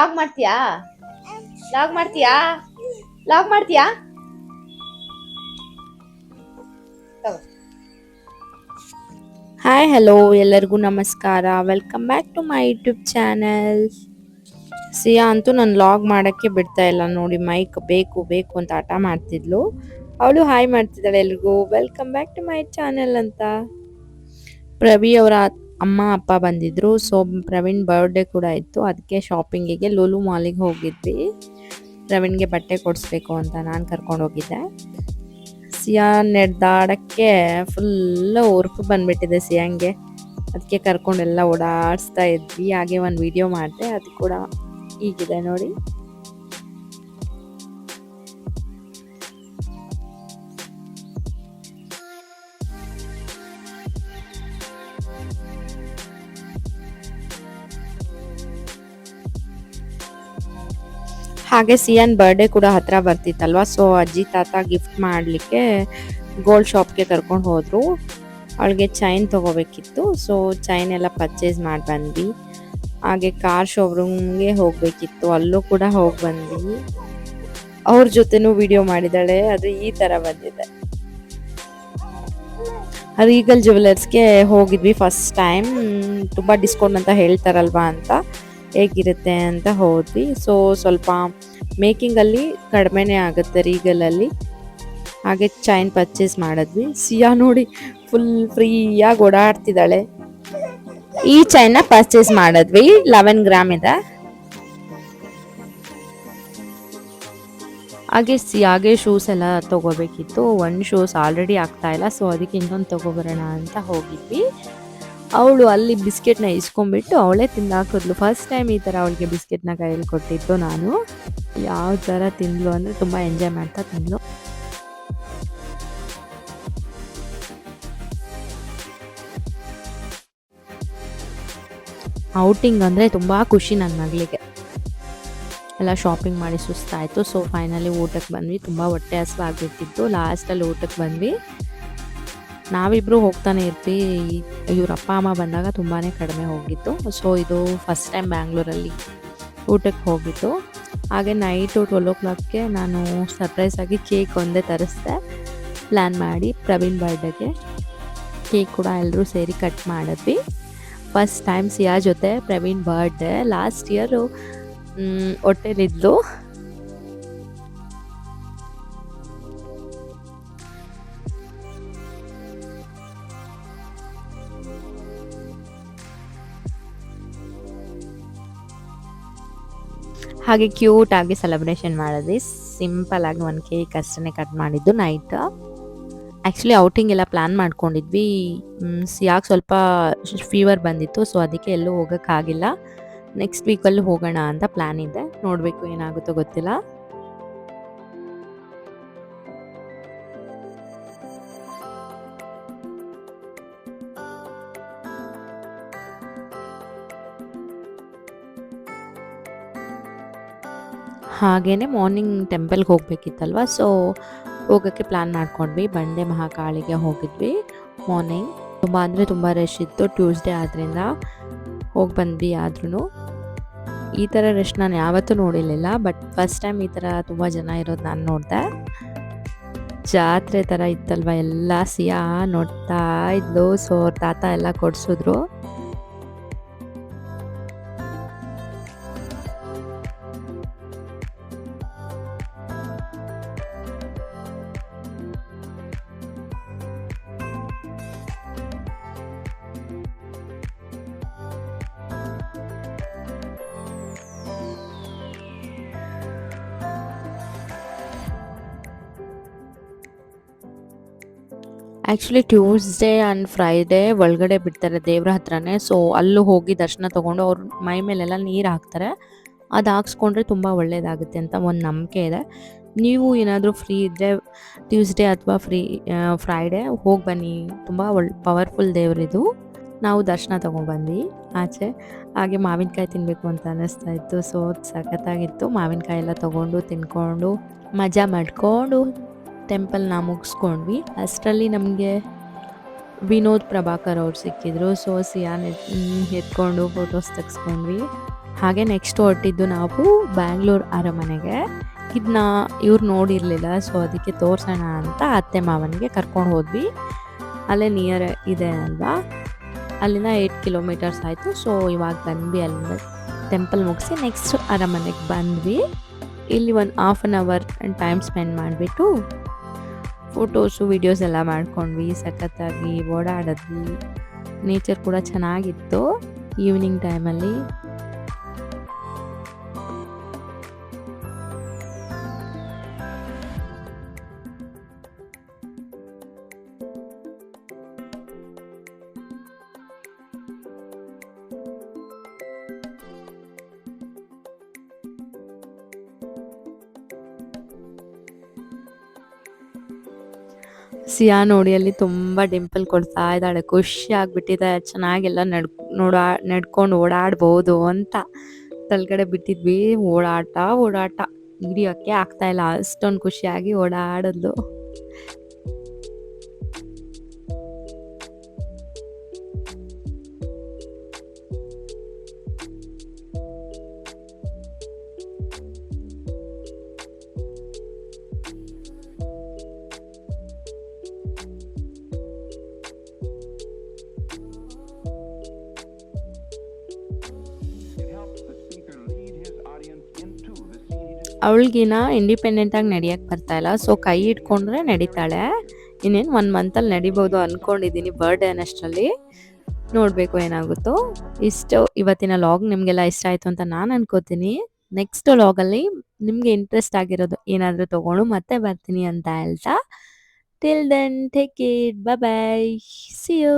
Log ಮಾಡ್ತೀಯಾ log ಮಾಡ್ತೀಯಾ log ಮಾಡ್ತೀಯಾ ಹಾಯ್ ಹಲೋ ಎಲ್ಲರಿಗೂ ನಮಸ್ಕಾರ. Welcome back to my YouTube channel. Siya ಅಂತೂ ನಾನು ಲಾಗ್ ಮಾಡೋಕ್ಕೆ ಬಿಡ್ತಾ ಇಲ್ಲ ನೋಡಿ. ಮೈಕ್ ಬೇಕು ಬೇಕು ಅಂತ ಆಟ ಮಾಡ್ತಿದ್ಲು. ಅವಳು ಹಾಯ್ ಮಾಡ್ತಿದ್ದಾಳೆ ಎಲ್ರಿಗೂ, welcome back to my channel ಅಂತ. ಪ್ರವಿ ಅವರ ಅಮ್ಮ ಅಪ್ಪ ಬಂದಿದ್ರು. ಸೊ ಪ್ರವೀಣ್ ಬರ್ಡೇ ಕೂಡ ಇತ್ತು, ಅದಕ್ಕೆ ಶಾಪಿಂಗಿಗೆ ಲೂಲು ಮಾಲಿಗೆ ಹೋಗಿದ್ವಿ. ಪ್ರವೀಣ್ಗೆ ಬಟ್ಟೆ ಕೊಡಿಸ್ಬೇಕು ಅಂತ ನಾನು ಕರ್ಕೊಂಡು ಹೋಗಿದ್ದೆ. ಸಿಯಾ ನಡೆದಾಡಕ್ಕೆ ಫುಲ್ ಉರುಪು ಬಂದ್ಬಿಟ್ಟಿದೆ ಸಿಯಾಂಗೆ. ಅದಕ್ಕೆ ಕರ್ಕೊಂಡೆಲ್ಲ ಓಡಾಡಿಸ್ತಾ ಇದ್ವಿ. ಹಾಗೆ ಒಂದು ವಿಡಿಯೋ ಮಾಡಿದೆ, ಅದು ಕೂಡ ಹೀಗಿದೆ ನೋಡಿ. ಹಾಗೆ ಸಿಯಾನ್ ಬರ್ಡೇ ಕೂಡ ಹತ್ರ ಬರ್ತಿತ್ತಲ್ವಾ, ಸೊ ಅಜ್ಜಿ ತಾತ ಗಿಫ್ಟ್ ಮಾಡಲಿಕ್ಕೆ ಗೋಲ್ಡ್ ಶಾಪ್ಗೆ ಕರ್ಕೊಂಡು ಹೋದ್ರು. ಅವಳಿಗೆ ಚೈನ್ ತೊಗೋಬೇಕಿತ್ತು, ಸೊ ಚೈನ್ ಎಲ್ಲ ಪರ್ಚೇಸ್ ಮಾಡಿ ಬಂದ್ವಿ. ಹಾಗೆ ಕಾರ್ ಶೋರೂಮ್ಗೆ ಹೋಗಬೇಕಿತ್ತು, ಅಲ್ಲೂ ಕೂಡ ಹೋಗಿ ಬಂದ್ವಿ. ಅವ್ರ ಜೊತೆನೂ ವಿಡಿಯೋ ಮಾಡಿದ್ದಾಳೆ, ಅದು ಈ ಥರ ಬಂದಿದೆ. ರೀಗಲ್ ಜ್ಯುವೆಲರ್ಸ್ಗೆ ಹೋಗಿದ್ವಿ ಫಸ್ಟ್ ಟೈಮ್. ತುಂಬ ಡಿಸ್ಕೌಂಟ್ ಅಂತ ಹೇಳ್ತಾರಲ್ವಾ ಅಂತ, ಹೇಗಿರುತ್ತೆ ಅಂತ ಹೋದ್ವಿ. ಸೊ ಸ್ವಲ್ಪ ಮೇಕಿಂಗಲ್ಲಿ ಕಡಿಮೆನೇ ಆಗುತ್ತೆ ರೀಗಲಲ್ಲಿ. ಹಾಗೆ ಚೈನ್ ಪರ್ಚೇಸ್ ಮಾಡಿದ್ವಿ. ಸಿಯಾ ನೋಡಿ ಫುಲ್ ಫ್ರೀಯಾಗಿ ಓಡಾಡ್ತಿದ್ದಾಳೆ. ಈ ಚೈನ್ನ ಪರ್ಚೇಸ್ ಮಾಡಿದ್ವಿ, 11 ಗ್ರಾಮ್ ಇದೆ. ಹಾಗೆ ಶೂಸ್ ಎಲ್ಲ ತೊಗೋಬೇಕಿತ್ತು. ಒಂದು ಶೂಸ್ ಆಲ್ರೆಡಿ ಆಗ್ತಾ ಇಲ್ಲ, ಸೊ ಅದಕ್ಕೆ ಇನ್ನೊಂದು ತೊಗೊಬರೋಣ ಅಂತ ಹೋಗಿದ್ವಿ. ಅವಳು ಅಲ್ಲಿ ಬಿಸ್ಕೆಟ್ನ ಇಸ್ಕೊಂಡ್ಬಿಟ್ಟು ಅವಳೇ ತಿಂದಾಕಿದ್ಲು. ಫಸ್ಟ್ ಟೈಮ್ ಈ ಥರ ಅವಳಿಗೆ ಬಿಸ್ಕೆಟ್ನ ಕೈಯಲ್ಲಿ ಕೊಟ್ಟಿದ್ದು ನಾನು. ಯಾವ ಥರ ತಿಂದ್ಲು ಅಂದರೆ ತುಂಬ ಎಂಜಾಯ್ ಮಾಡ್ತಾ ತಿಂದ್ಲು. ಔಟಿಂಗ್ ಅಂದರೆ ತುಂಬ ಖುಷಿ ನನ್ನ ಮಗಳಿಗೆ. ಎಲ್ಲ ಶಾಪಿಂಗ್ ಮಾಡಿ ಸುಸ್ತಾಯಿತು. ಸೊ ಫೈನಲಿ ಊಟಕ್ಕೆ ಬಂದ್ವಿ. ತುಂಬ ಹೊಟ್ಟೆ ಹಸಿವಾಗ್ಬಿಟ್ಟಿತ್ತು. ಲಾಸ್ಟಲ್ಲಿ ಊಟಕ್ಕೆ ಬಂದ್ವಿ. ನಾವಿಬ್ಬರು ಹೋಗ್ತಾನೆ ಇರ್ತೀವಿ. ಇವ್ರ ಅಪ್ಪ ಅಮ್ಮ ಬಂದಾಗ ತುಂಬಾ ಕಡಿಮೆ ಹೋಗಿತ್ತು. ಸೊ ಇದು ಫಸ್ಟ್ ಟೈಮ್ ಬ್ಯಾಂಗ್ಳೂರಲ್ಲಿ ಊಟಕ್ಕೆ ಹೋಗಿತ್ತು. ಹಾಗೆ ನೈಟು 12 o'clockಗೆ ನಾನು ಸರ್ಪ್ರೈಸಾಗಿ ಕೇಕ್ ಒಂದೇ ತರಿಸ್ದೆ ಪ್ಲ್ಯಾನ್ ಮಾಡಿ. ಪ್ರವೀಣ್ ಬರ್ಡೇಗೆ ಕೇಕ್ ಕೂಡ ಎಲ್ಲರೂ ಸೇರಿ ಕಟ್ ಮಾಡಿದ್ವಿ. ಫಸ್ಟ್ ಟೈಮ್ ಸಿಯಾ ಜೊತೆ ಪ್ರವೀಣ್ ಬರ್ಡೇ. ಲಾಸ್ಟ್ ಇಯರು ಹೊಟ್ಟೆಲಿದ್ಲು. ಹಾಗೆ ಕ್ಯೂಟ್ ಆಗಿ ಸೆಲೆಬ್ರೇಷನ್ ಮಾಡಿದ್ವಿ. ಸಿಂಪಲ್ ಆಗಿ ಒಂದು ಕೇಕ್ ಅಷ್ಟೇ ಕಟ್ ಮಾಡಿದ್ದು ನೈಟ್. ಆ್ಯಕ್ಚುಲಿ ಔಟಿಂಗ್ ಎಲ್ಲ ಪ್ಲ್ಯಾನ್ ಮಾಡ್ಕೊಂಡಿದ್ವಿ. ಸಿಯಾಗೆ ಸ್ವಲ್ಪ ಫೀವರ್ ಬಂದಿತ್ತು, ಸೊ ಅದಕ್ಕೆ ಎಲ್ಲೂ ಹೋಗೋಕ್ಕಾಗಿಲ್ಲ. ನೆಕ್ಸ್ಟ್ ವೀಕಲ್ಲಿ ಹೋಗೋಣ ಅಂತ ಪ್ಲ್ಯಾನ್ ಇದೆ, ನೋಡಬೇಕು ಏನಾಗುತ್ತೋ ಗೊತ್ತಿಲ್ಲ. ಹಾಗೆಯೇ ಮಾರ್ನಿಂಗ್ ಟೆಂಪಲ್ಗೆ ಹೋಗಬೇಕಿತ್ತಲ್ವ, ಸೊ ಹೋಗೋಕ್ಕೆ ಪ್ಲ್ಯಾನ್ ಮಾಡ್ಕೊಂಡ್ವಿ. ಬಂಡೆ ಮಹಾಕಾಳಿಗೆ ಹೋಗಿದ್ವಿ ಮಾರ್ನಿಂಗ್. ತುಂಬ ಅಂದರೆ ತುಂಬ ರಶ್ ಇತ್ತು, ಟ್ಯೂಸ್ಡೇ ಆದ್ದರಿಂದ ಹೋಗಿ ಬಂದ್ವಿ. ಆದ್ರೂ ಈ ಥರ ರಶ್ ನಾನು ಯಾವತ್ತೂ ನೋಡಿರಲಿಲ್ಲ, ಬಟ್ ಫಸ್ಟ್ ಟೈಮ್ ಈ ಥರ ತುಂಬ ಜನ ಇರೋದು ನಾನು ನೋಡಿದೆ. ಜಾತ್ರೆ ಥರ ಇತ್ತಲ್ವ, ಎಲ್ಲ ಸಿಯಾ ನೋಡ್ತಾ ಇದ್ಲು. ಸೊ ತಾತ ಎಲ್ಲ ಕೊಡಿಸಿದ್ರು. ಆ್ಯಕ್ಚುಲಿ ಟ್ಯೂಸ್ಡೇ ಆ್ಯಂಡ್ ಫ್ರೈಡೇ ಒಳಗಡೆ ಬಿಡ್ತಾರೆ ದೇವ್ರ ಹತ್ರನೇ. ಸೊ ಅಲ್ಲೂ ಹೋಗಿ ದರ್ಶನ ತೊಗೊಂಡು ಅವ್ರ ಮೈ ಮೇಲೆಲ್ಲ ನೀರು ಹಾಕ್ತಾರೆ. ಅದು ಹಾಕ್ಸ್ಕೊಂಡ್ರೆ ತುಂಬ ಒಳ್ಳೆಯದಾಗುತ್ತೆ ಅಂತ ಒಂದು ನಂಬಿಕೆ ಇದೆ. ನೀವು ಏನಾದರೂ ಫ್ರೀ ಇದ್ದರೆ ಟ್ಯೂಸ್ಡೇ ಅಥವಾ ಫ್ರೈಡೇ ಹೋಗಿ ಬನ್ನಿ. ತುಂಬ ಪವರ್ಫುಲ್ ದೇವರಿದು. ನಾವು ದರ್ಶನ ತೊಗೊಂಡ್ಬಂದ್ವಿ ಆಚೆ. ಹಾಗೆ ಮಾವಿನಕಾಯಿ ತಿನ್ನಬೇಕು ಅಂತ ಅನ್ನಿಸ್ತಾ ಇತ್ತು. ಸೊ ಸಖತ್ತಾಗಿತ್ತು. ಮಾವಿನಕಾಯಿ ಎಲ್ಲ ತೊಗೊಂಡು ತಿನ್ಕೊಂಡು ಮಜಾ ಮಾಡಿಕೊಂಡು ಟೆಂಪಲ್ನ ಮುಗಿಸ್ಕೊಂಡ್ವಿ. ಅಷ್ಟರಲ್ಲಿ ನಮಗೆ ವಿನೋದ್ ಪ್ರಭಾಕರ್ ಅವ್ರು ಸಿಕ್ಕಿದ್ರು. ಸೊ ಸಿಯಾನ್ ಎತ್ಕೊಂಡು ಫೋಟೋಸ್ ತೆಗೆಸ್ಕೊಂಡ್ವಿ. ಹಾಗೆ ನೆಕ್ಸ್ಟ್ ಹೊರಟಿದ್ದು ನಾವು ಬ್ಯಾಂಗ್ಳೂರ್ ಅರಮನೆಗೆ. ಇದನ್ನ ಇವ್ರು ನೋಡಿರಲಿಲ್ಲ, ಸೊ ಅದಕ್ಕೆ ತೋರಿಸೋಣ ಅಂತ ಅತ್ತೆ ಮಾವನಿಗೆ ಕರ್ಕೊಂಡು ಹೋದ್ವಿ. ಅಲ್ಲೇ ನಿಯರ್ ಇದೆ ಅಲ್ವಾ, ಅಲ್ಲಿಂದ 8 ಕಿಲೋಮೀಟರ್ಸ್ ಆಯಿತು. ಸೊ ಇವಾಗ ಬಂದ್ವಿ, ಅಲ್ಲಿಂದ ಟೆಂಪಲ್ ಮುಗಿಸಿ ನೆಕ್ಸ್ಟ್ ಅರಮನೆಗೆ ಬಂದ್ವಿ. ಇಲ್ಲಿ ಒಂದು half an hour time spend ಮಾಡಿಬಿಟ್ಟು ಫೋಟೋಸು ವಿಡಿಯೋಸ್ ಎಲ್ಲ ಮಾಡ್ಕೊಂಡ್ವಿ. ಸಖತ್ತಾಗಿ ಓಡಾಡಿದ್ವಿ, ನೇಚರ್ ಕೂಡ ಚೆನ್ನಾಗಿತ್ತು ಈವ್ನಿಂಗ್ ಟೈಮಲ್ಲಿ. ಸಿಯಾ ನೋಡಿ ಅಲ್ಲಿ ತುಂಬ ಡಿಂಪಲ್ ಕೊಡ್ತಾ ಇದ್ದಾಳೆ, ಖುಷಿ ಆಗ್ಬಿಟ್ಟಿದೆ. ಚೆನ್ನಾಗೆಲ್ಲ ನಡ್ಕೊಂಡು ಓಡಾಡ್ಬೋದು ಅಂತ ತಲ್ಗಡೆ ಬಿಟ್ಟಿದ್ವಿ. ಓಡಾಟ ಹಿಡಿಯೋಕ್ಕೆ ಆಗ್ತಾ ಇಲ್ಲ, ಅಷ್ಟೊಂದು ಖುಷಿಯಾಗಿ ಓಡಾಡೋದು. ಅವಳಿಗಿನ ಇಂಡಿಪೆಂಡೆಂಟಾಗಿ ನಡಿಯಕ್ಕೆ ಬರ್ತಾಯಿಲ್ಲ, ಸೊ ಕೈ ಇಟ್ಕೊಂಡ್ರೆ ನಡೀತಾಳೆ. ಇನ್ನೇನು 1 ಮಂತಲ್ಲಿ ನಡಿಬೋದು ಅಂದ್ಕೊಂಡಿದ್ದೀನಿ, ಬರ್ಡೇ ಅನ್ನಷ್ಟರಲ್ಲಿ ನೋಡಬೇಕು ಏನಾಗುತ್ತೋ. ಇಷ್ಟು ಇವತ್ತಿನ ಲಾಗ್ ನಿಮಗೆಲ್ಲ ಇಷ್ಟ ಆಯಿತು ಅಂತ ನಾನು ಅನ್ಕೋತೀನಿ. ನೆಕ್ಸ್ಟ್ ಲಾಗಲ್ಲಿ ನಿಮಗೆ ಇಂಟ್ರೆಸ್ಟ್ ಆಗಿರೋದು ಏನಾದರೂ ತೊಗೊಂಡು ಮತ್ತೆ ಬರ್ತೀನಿ ಅಂತ ಹೇಳ್ತಾ, till then take care, bye bye, see you.